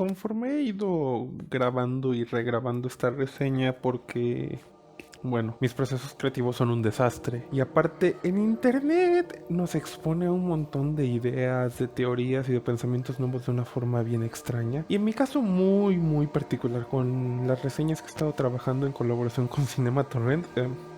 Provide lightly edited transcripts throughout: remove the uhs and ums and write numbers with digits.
conforme he ido grabando y regrabando esta reseña porque, bueno, mis procesos creativos son un desastre. Y aparte, en internet nos expone a un montón de ideas, de teorías y de pensamientos nuevos de una forma bien extraña. Y en mi caso muy particular, con las reseñas que he estado trabajando en colaboración con Cinema Torrent,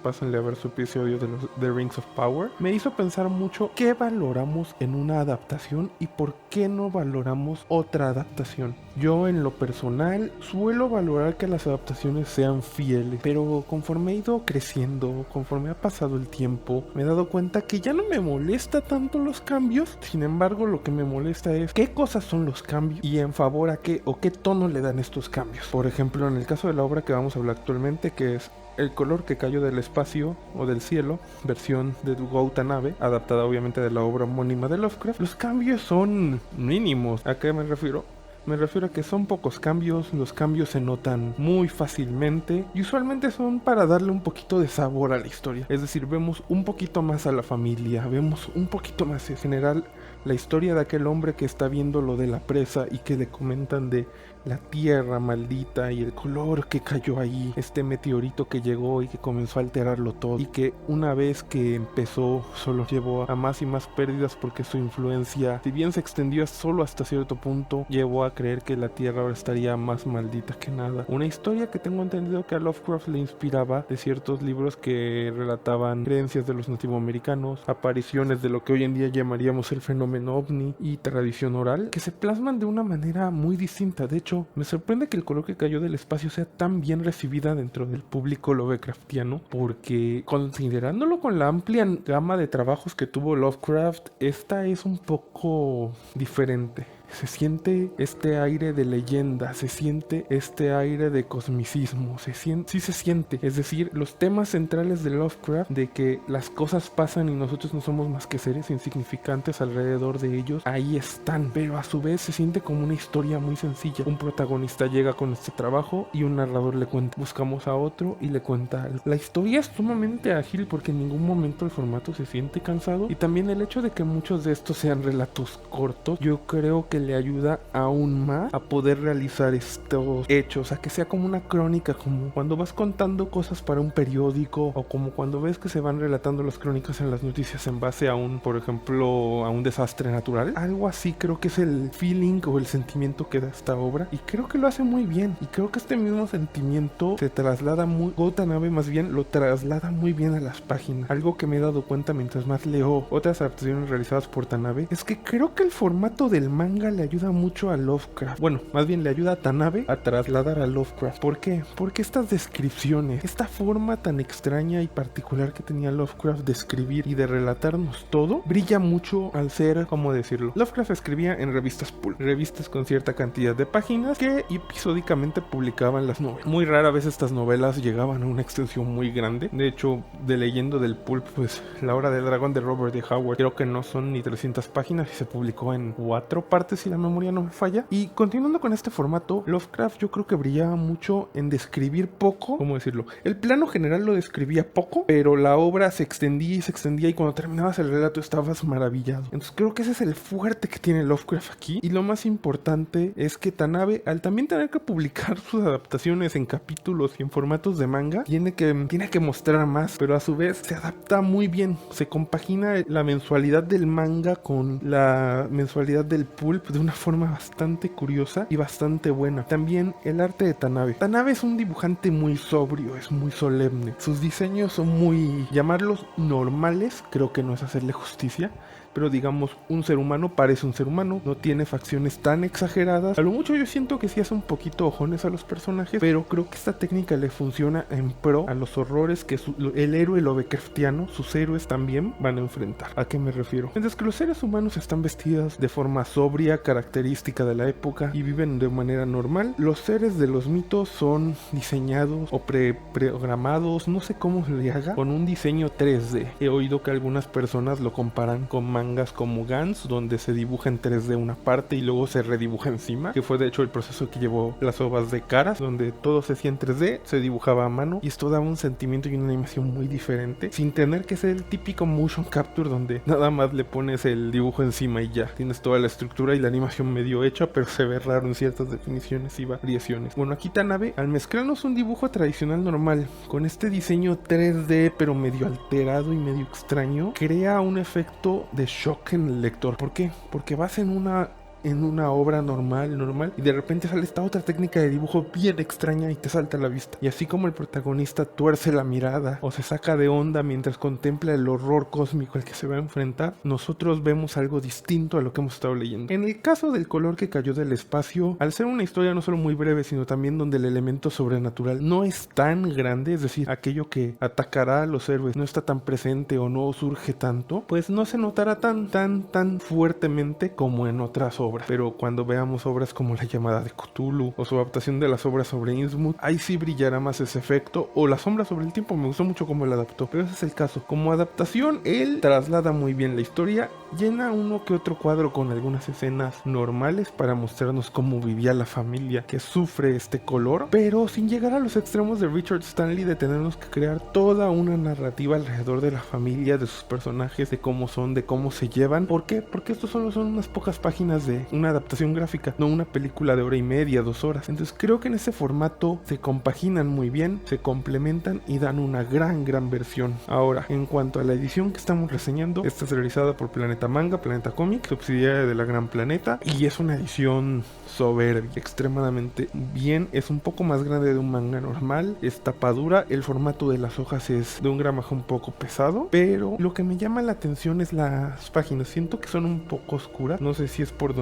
pásenle a ver su episodio de los The Rings of Power, me hizo pensar mucho qué valoramos en una adaptación y por qué no valoramos otra adaptación. Yo en lo personal suelo valorar que las adaptaciones sean fieles, pero conforme he ido creciendo, conforme ha pasado el tiempo, me he dado cuenta que ya no me molesta tanto los cambios. Sin embargo, lo que me molesta es qué cosas son los cambios y en favor a qué o qué tono le dan estos cambios. Por ejemplo, en el caso de la obra que vamos a hablar actualmente, que es El color que cayó del espacio o del cielo, versión de Go Tanabe, adaptada obviamente de la obra homónima de Lovecraft, los cambios son mínimos. ¿A qué me refiero? Me refiero a que son pocos cambios, los cambios se notan muy fácilmente y usualmente son para darle un poquito de sabor a la historia. Es decir, vemos un poquito más a la familia, vemos un poquito más en general la historia de aquel hombre que está viendo lo de la presa y que le comentan de la tierra maldita y el color que cayó ahí, este meteorito que llegó y que comenzó a alterarlo todo y que una vez que empezó solo llevó a más y más pérdidas porque su influencia, si bien se extendió solo hasta cierto punto, llevó a creer que la tierra ahora estaría más maldita que nada. Una historia que tengo entendido que a Lovecraft le inspiraba de ciertos libros que relataban creencias de los nativoamericanos, apariciones de lo que hoy en día llamaríamos el fenómeno ovni y tradición oral, que se plasman de una manera muy distinta. De hecho, me sorprende que El color que cayó del espacio sea tan bien recibida dentro del público Lovecraftiano, porque considerándolo con la amplia gama de trabajos que tuvo Lovecraft, esta es un poco diferente. Se siente este aire de leyenda, se siente este aire de cosmicismo, sí se siente. Es decir, los temas centrales de Lovecraft, de que las cosas pasan y nosotros no somos más que seres insignificantes alrededor de ellos, ahí están. Pero a su vez se siente como una historia muy sencilla. Un protagonista llega con este trabajo y un narrador le cuenta. Buscamos a otro y le cuenta algo. La historia es sumamente ágil porque en ningún momento el formato se siente cansado. Y también el hecho de que muchos de estos sean relatos cortos, yo creo que le ayuda aún más a poder realizar estos hechos, a que sea como una crónica, como cuando vas contando cosas para un periódico o como cuando ves que se van relatando las crónicas en las noticias en base a por ejemplo, a un desastre natural. Algo así creo que es el feeling o el sentimiento que da esta obra y creo que lo hace muy bien y creo que este mismo sentimiento se traslada muy, Go Tanabe más bien lo traslada muy bien a las páginas. Algo que me he dado cuenta mientras más leo otras adaptaciones realizadas por Tanabe es que creo que el formato del manga le ayuda mucho a Lovecraft. Bueno, más bien le ayuda a Tanabe a trasladar a Lovecraft. ¿Por qué? Porque estas descripciones, esta forma tan extraña y particular que tenía Lovecraft de escribir y de relatarnos todo, brilla mucho al ser, ¿cómo decirlo? Lovecraft escribía en revistas pulp, revistas con cierta cantidad de páginas que episódicamente publicaban las novelas. Muy rara vez estas novelas llegaban a una extensión muy grande. De hecho, de leyendo del pulp, pues La Hora del Dragón de Robert D. Howard creo que no son ni 300 páginas y se publicó en 4 partes si la memoria no me falla. Y continuando con este formato, Lovecraft yo creo que brillaba mucho en describir poco, ¿cómo decirlo? El plano general lo describía poco, pero la obra se extendía y cuando terminabas el relato estabas maravillado. Entonces creo que ese es el fuerte que tiene Lovecraft aquí. Y lo más importante es que Tanabe, al también tener que publicar sus adaptaciones en capítulos y en formatos de manga, tiene que mostrar más, pero a su vez se adapta muy bien. Se compagina la mensualidad del manga con la mensualidad del pulp de una forma bastante curiosa y bastante buena. También el arte de Tanabe. Tanabe es un dibujante muy sobrio, es muy solemne. Sus diseños son muy, llamarlos normales, creo que no es hacerle justicia, pero digamos, un ser humano parece un ser humano, no tiene facciones tan exageradas. A lo mucho yo siento que sí hace un poquito ojones a los personajes, pero creo que esta técnica le funciona en pro a los horrores que el héroe Lovecraftiano, sus héroes también van a enfrentar. ¿A qué me refiero? Mientras que los seres humanos están vestidos de forma sobria, característica de la época, y viven de manera normal, los seres de los mitos son diseñados o programados, no sé cómo se le haga, con un diseño 3D. He oído que algunas personas lo comparan con manga mangas como Gantz, donde se dibuja en 3D una parte y luego se redibuja encima, que fue de hecho el proceso que llevó las ovas de Caras, donde todo se hacía en 3D, se dibujaba a mano y esto daba un sentimiento y una animación muy diferente, sin tener que ser el típico motion capture donde nada más le pones el dibujo encima y ya tienes toda la estructura y la animación medio hecha, pero se ve raro en ciertas definiciones y variaciones. Bueno, aquí Tanabe, al mezclarnos un dibujo tradicional normal con este diseño 3D pero medio alterado y medio extraño, crea un efecto de shock en el lector. ¿Por qué? Porque vas en una obra normal y de repente sale esta otra técnica de dibujo bien extraña y te salta a la vista. Y así como el protagonista tuerce la mirada o se saca de onda mientras contempla el horror cósmico al que se va a enfrentar, nosotros vemos algo distinto a lo que hemos estado leyendo. En el caso del color que cayó del espacio, al ser una historia no solo muy breve, sino también donde el elemento sobrenatural no es tan grande, es decir, aquello que atacará a los héroes no está tan presente o no surge tanto, pues no se notará tan fuertemente como en otras obras. Pero cuando veamos obras como La llamada de Cthulhu o su adaptación de las obras sobre Innsmouth, ahí sí brillará más ese efecto. O La sombra sobre el tiempo, me gustó mucho cómo lo adaptó, pero ese es el caso. Como adaptación, él traslada muy bien la historia, llena uno que otro cuadro con algunas escenas normales para mostrarnos cómo vivía la familia que sufre este color, pero sin llegar a los extremos de Richard Stanley de tenernos que crear toda una narrativa alrededor de la familia, de sus personajes, de cómo son, de cómo se llevan. ¿Por qué? Porque estos solo son unas pocas páginas de una adaptación gráfica, no una película de hora y media, 2 horas. Entonces creo que en ese formato se compaginan muy bien, se complementan y dan una gran versión. Ahora, en cuanto a la edición que estamos reseñando, esta es realizada por Planeta Manga, Planeta Comics, subsidiaria de la Gran Planeta, y es una edición soberbia, extremadamente bien. Es un poco más grande de un manga normal, es tapadura, el formato de las hojas es de un gramaje un poco pesado, pero lo que me llama la atención es las páginas. Siento que son un poco oscuras, no sé si es por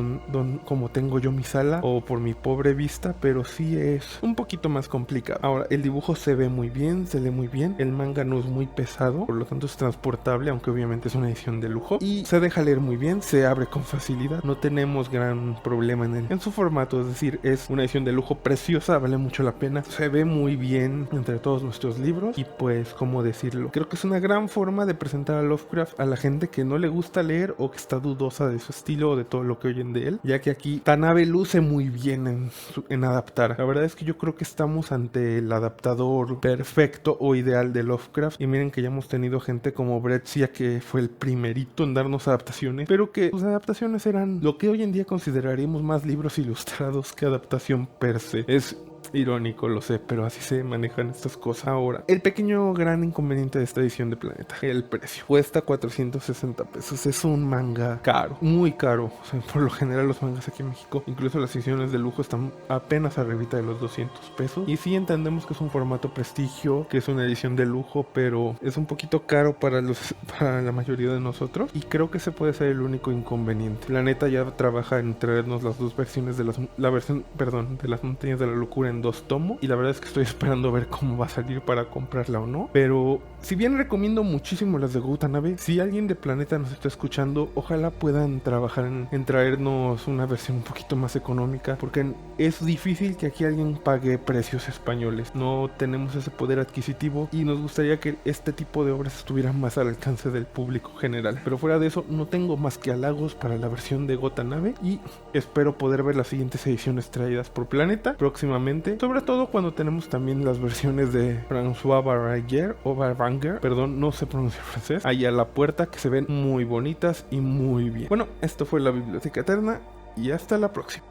como tengo yo mi sala o por mi pobre vista, pero sí es un poquito más complicado. Ahora, el dibujo se ve muy bien, se lee muy bien, el manga no es muy pesado, por lo tanto es transportable, aunque obviamente es una edición de lujo, y se deja leer muy bien, se abre con facilidad, no tenemos gran problema en su formato, es decir, es una edición de lujo preciosa, vale mucho la pena, se ve muy bien entre todos nuestros libros y pues, ¿cómo decirlo? Creo que es una gran forma de presentar a Lovecraft a la gente que no le gusta leer o que está dudosa de su estilo o de todo lo que oyen de él, ya que aquí Tanabe luce muy bien en adaptar. La verdad es que yo creo que estamos ante el adaptador perfecto o ideal de Lovecraft, y miren que ya hemos tenido gente como Brett Sia, que fue el primerito en darnos adaptaciones, pero que sus adaptaciones eran lo que hoy en día consideraríamos más libros ilustrados que adaptación per se. Es irónico, lo sé, pero así se manejan estas cosas ahora. El pequeño gran inconveniente de esta edición de Planeta, el precio. Cuesta 460 pesos. Es un manga caro, muy caro. O sea, por lo general los mangas aquí en México, incluso las ediciones de lujo, están apenas arribita de los 200 pesos. Y sí entendemos que es un formato prestigio, que es una edición de lujo, pero es un poquito caro para la mayoría de nosotros. Y creo que ese puede ser el único inconveniente. Planeta ya trabaja en traernos las dos versiones de la versión, perdón, de las Montañas de la Locura en 2 tomos, y la verdad es que estoy esperando a ver cómo va a salir para comprarla o no. Pero si bien recomiendo muchísimo las de Go Tanabe, si alguien de Planeta nos está escuchando, ojalá puedan trabajar en traernos una versión un poquito más económica, porque es difícil que aquí alguien pague precios españoles. No tenemos ese poder adquisitivo y nos gustaría que este tipo de obras estuvieran más al alcance del público general. Pero fuera de eso, no tengo más que halagos para la versión de Go Tanabe, y espero poder ver las siguientes ediciones traídas por Planeta próximamente, sobre todo cuando tenemos también las versiones de François Barranger o Barbanger, perdón, no sé pronunciar francés, ahí a la puerta, que se ven muy bonitas y muy bien. Bueno, esto fue la Biblioteca Eterna y hasta la próxima.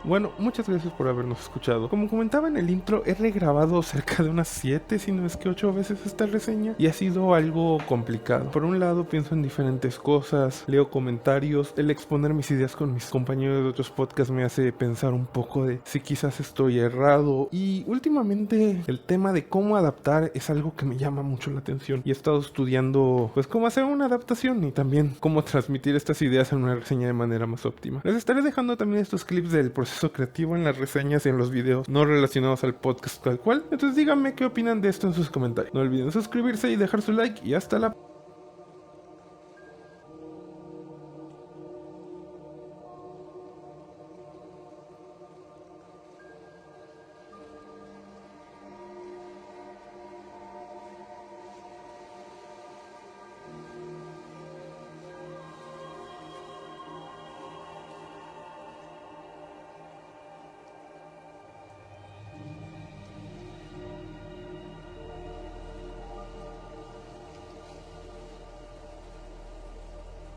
Bueno, muchas gracias por habernos escuchado. Como comentaba en el intro, he regrabado cerca de unas 7, si no es que 8 veces esta reseña, y ha sido algo complicado. Por un lado pienso en diferentes cosas, leo comentarios, el exponer mis ideas con mis compañeros de otros podcasts me hace pensar un poco de si quizás estoy errado, y últimamente el tema de cómo adaptar es algo que me llama mucho la atención, y he estado estudiando pues cómo hacer una adaptación y también cómo transmitir estas ideas en una reseña de manera más óptima. Les estaré dejando también estos clips del proceso creativo en las reseñas y en los videos no relacionados al podcast tal cual. Entonces díganme qué opinan de esto en sus comentarios. No olviden suscribirse y dejar su like, y hasta la próxima.